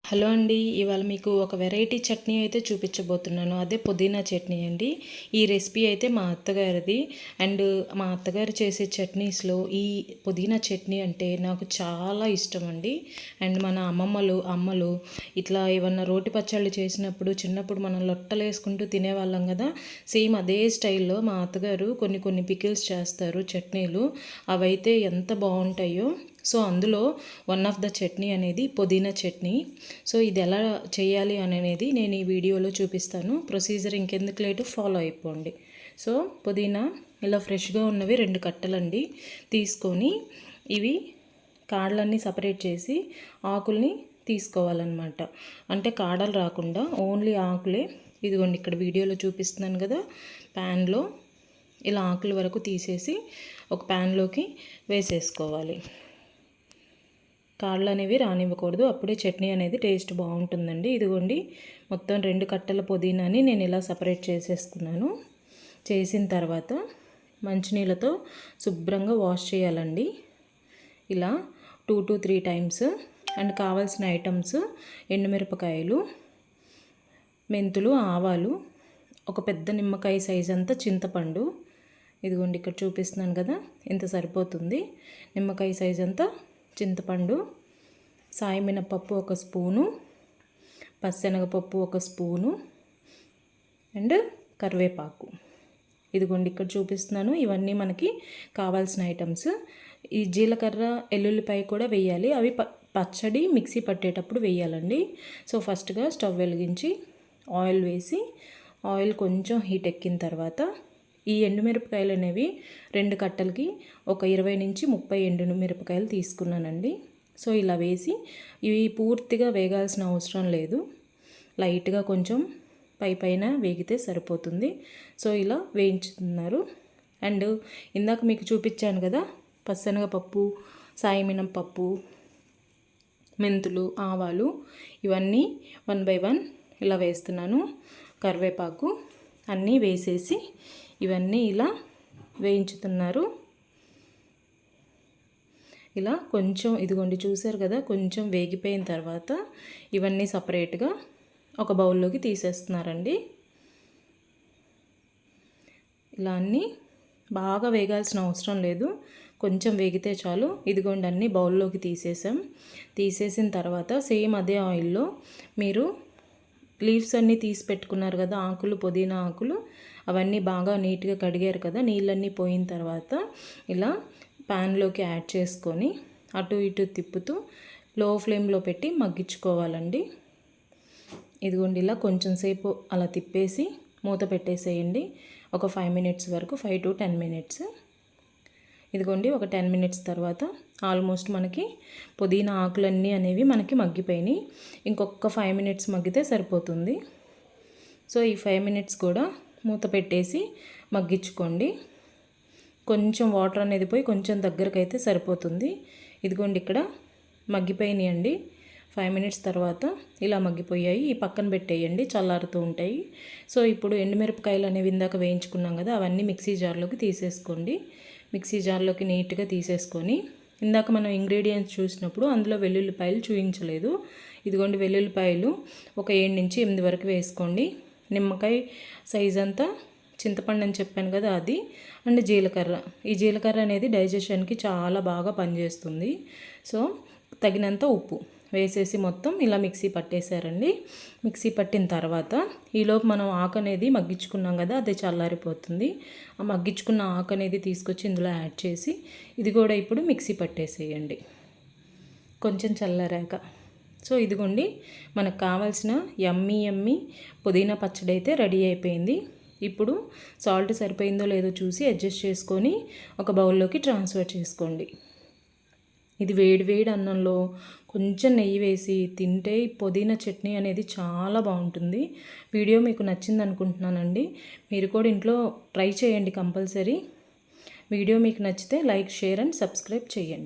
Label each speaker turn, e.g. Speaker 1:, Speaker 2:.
Speaker 1: Hello అండి, ఇవాళ మీకు ఒక వెరైటీ చట్నీ అయితే చూపించబోతున్నాను. అదే పుదీనా చట్నీ అండి. ఈ రెసిపీ అయితే మా అత్తగారిది. అండ్ మా అత్తగారు చేసే చట్నీస్లో ఈ పుదీనా చట్నీ అంటే నాకు చాలా ఇష్టం అండి. అండ్ మన అమ్మలు ఇట్లా ఏమన్నా రోటి పచ్చళ్ళు చేసినప్పుడు చిన్నప్పుడు మనం లొట్టలు వేసుకుంటూ తినేవాళ్ళం కదా. సేమ్ అదే స్టైల్లో మా అత్తగారు కొన్ని పికిల్స్ చేస్తారు, చట్నీలు. అవైతే ఎంత బాగుంటాయో. సో అందులో వన్ ఆఫ్ ద చట్నీ అనేది పుదీనా చట్నీ. సో ఇది ఎలా చేయాలి అనేది నేను ఈ వీడియోలో చూపిస్తాను. ప్రొసీజర్ ఇంకెందుకు లేటు, ఫాలో అయిపోండి. సో పుదీనా ఇలా ఫ్రెష్గా ఉన్నవి 2 కట్టలండి తీసుకొని ఇవి కాడలన్నీ సపరేట్ చేసి ఆకుల్ని తీసుకోవాలన్నమాట. అంటే కాడలు రాకుండా ఓన్లీ ఆకులే. ఇదిగోండి ఇక్కడ వీడియోలో చూపిస్తున్నాను కదా, ప్యాన్లో ఇలా ఆకుల వరకు తీసేసి ఒక ప్యాన్లోకి వేసేసుకోవాలి. కాళ్ళు అనేవి రానివ్వకూడదు, అప్పుడే చట్నీ అనేది టేస్ట్ బాగుంటుందండి. ఇదిగోండి మొత్తం 2 కట్టల పుదీనాని నేను ఇలా సపరేట్ చేసేసుకున్నాను. చేసిన తర్వాత మంచినీళ్ళతో శుభ్రంగా వాష్ చేయాలండి, ఇలా 2 to 3 టైమ్స్. అండ్ కావాల్సిన ఐటమ్స్ ఎండుమిరపకాయలు, మెంతులు, ఆవాలు, ఒక పెద్ద నిమ్మకాయ సైజ్ అంతా చింతపండు. ఇదిగోండి ఇక్కడ చూపిస్తున్నాను కదా, ఇంత సరిపోతుంది. నిమ్మకాయ సైజ్ అంతా చింతపండు, సాయి మినపప్పు 1 స్పూను, పచ్చెనగపప్పు 1 స్పూను, అండ్ కరివేపాకు. ఇదిగోండి ఇక్కడ చూపిస్తున్నాను. ఇవన్నీ మనకి కావాల్సిన ఐటమ్స్. ఈ జీలకర్ర, ఎల్లుల్లిపాయ కూడా వేయాలి. అవి పచ్చడి మిక్సీ పట్టేటప్పుడు వేయాలండి. సో ఫస్ట్గా స్టవ్ వెలిగించి ఆయిల్ వేసి, ఆయిల్ కొంచెం హీట్ ఎక్కిన తర్వాత ఈ ఎండుమిరపకాయలు అనేవి 2 కట్టలకి ఒక 20 నుంచి 30 ఎండుమిరపకాయలు తీసుకున్నానండి. సో ఇలా వేసి ఇవి పూర్తిగా వేగాల్సిన అవసరం లేదు, లైట్గా కొంచెం పైన వేగితే సరిపోతుంది. సో ఇలా వేయించుతున్నారు. అండ్ ఇందాక మీకు చూపించాను కదా, పచ్చెనగపప్పు, సాయి మినపప్పు, మెంతులు, ఆవాలు, ఇవన్నీ 1 by 1 ఇలా వేస్తున్నాను. కరివేపాకు అన్నీ వేసేసి ఇవన్నీ ఇలా వేయించుతున్నారు. ఇలా కొంచెం ఇదిగోండి చూసారు కదా, కొంచెం వేగిపోయిన తర్వాత ఇవన్నీ సపరేట్గా ఒక బౌల్లోకి తీసేస్తున్నారండి. ఇలా అన్నీ బాగా వేగాల్సిన అవసరం లేదు, కొంచెం వేగితే చాలు. ఇదిగోండి అన్నీ బౌల్లోకి తీసేసిన తర్వాత సేమ్ అదే ఆయిల్లో మీరు లీవ్స్ అన్నీ తీసి పెట్టుకున్నారు కదా, ఆకులు, పుదీనా ఆకులు, అవన్నీ బాగా నీట్గా కడిగారు కదా, నీళ్ళన్నీ పోయిన తర్వాత ఇలా ప్యాన్లోకి యాడ్ చేసుకొని అటు ఇటు తిప్పుతూ లో ఫ్లేమ్లో పెట్టి మగ్గించుకోవాలండి. ఇదిగోండి ఇలా కొంచెం సేపు అలా తిప్పేసి మూత పెట్టేసేయండి ఒక 5 minutes వరకు, 5 to 10 minutes. ఇదిగోండి ఒక 10 minutes తర్వాత ఆల్మోస్ట్ మనకి పుదీనా ఆకులన్నీ అనేవి మనకి మగ్గిపోయినాయి. ఇంకొక 5 minutes మగ్గితే సరిపోతుంది. సో ఈ 5 minutes కూడా మూత పెట్టేసి మగ్గించుకోండి. కొంచెం వాటర్ అనేది పోయి కొంచెం దగ్గరకు అయితే సరిపోతుంది. ఇదిగోండి ఇక్కడ మగ్గిపోయినాయి అండి. 5 minutes తర్వాత ఇలా మగ్గిపోయాయి. ఈ పక్కన పెట్టేయండి, చల్లారుతూ ఉంటాయి. సో ఇప్పుడు ఎండుమిరపకాయలు అనేవి ఇందాక వేయించుకున్నాం కదా, అవన్నీ మిక్సీ జార్లోకి తీసేసుకోండి. మిక్సీ జార్లోకి నీట్గా తీసేసుకొని, ఇందాక మనం ఇంగ్రీడియంట్స్ చూసినప్పుడు అందులో వెల్లుల్లిపాయలు చూపించలేదు. ఇదిగోండి వెల్లుల్లిపాయలు ఒక 7 నుంచి 8 వరకు వేసుకోండి. నిమ్మకాయ సైజ్ అంతా చింతపండు అని చెప్పాను కదా అది, అండ్ జీలకర్ర. ఈ జీలకర్ర అనేది డైజెషన్కి చాలా బాగా పనిచేస్తుంది. సో తగినంత ఉప్పు వేసేసి మొత్తం ఇలా మిక్సీ పట్టేశారండి. మిక్సీ పట్టిన తర్వాత ఈలోపు మనం ఆకు అనేది మగ్గించుకున్నాం కదా, అది చల్లారిపోతుంది. ఆ మగ్గించుకున్న ఆకు అనేది తీసుకొచ్చి ఇందులో యాడ్ చేసి ఇది కూడా ఇప్పుడు మిక్సీ పట్టేసేయండి కొంచెం చల్లారాక. సో ఇదిగోండి మనకు కావాల్సిన యమ్మీ పుదీనా పచ్చడి అయితే రెడీ అయిపోయింది. ఇప్పుడు సాల్ట్ సరిపోయిందో లేదో చూసి అడ్జస్ట్ చేసుకొని ఒక బౌల్లోకి ట్రాన్స్ఫర్ చేసుకోండి. ఇది వేడి అన్నంలో కొంచెం నెయ్యి వేసి తింటే పుదీనా చట్నీ అనేది చాలా బాగుంటుంది. వీడియో మీకు నచ్చింది అనుకుంటున్నానండి. మీరు కూడా ఇంట్లో ట్రై చేయండి కంపల్సరీ. వీడియో మీకు నచ్చితే లైక్, షేర్ అండ్ సబ్స్క్రైబ్ చేయండి.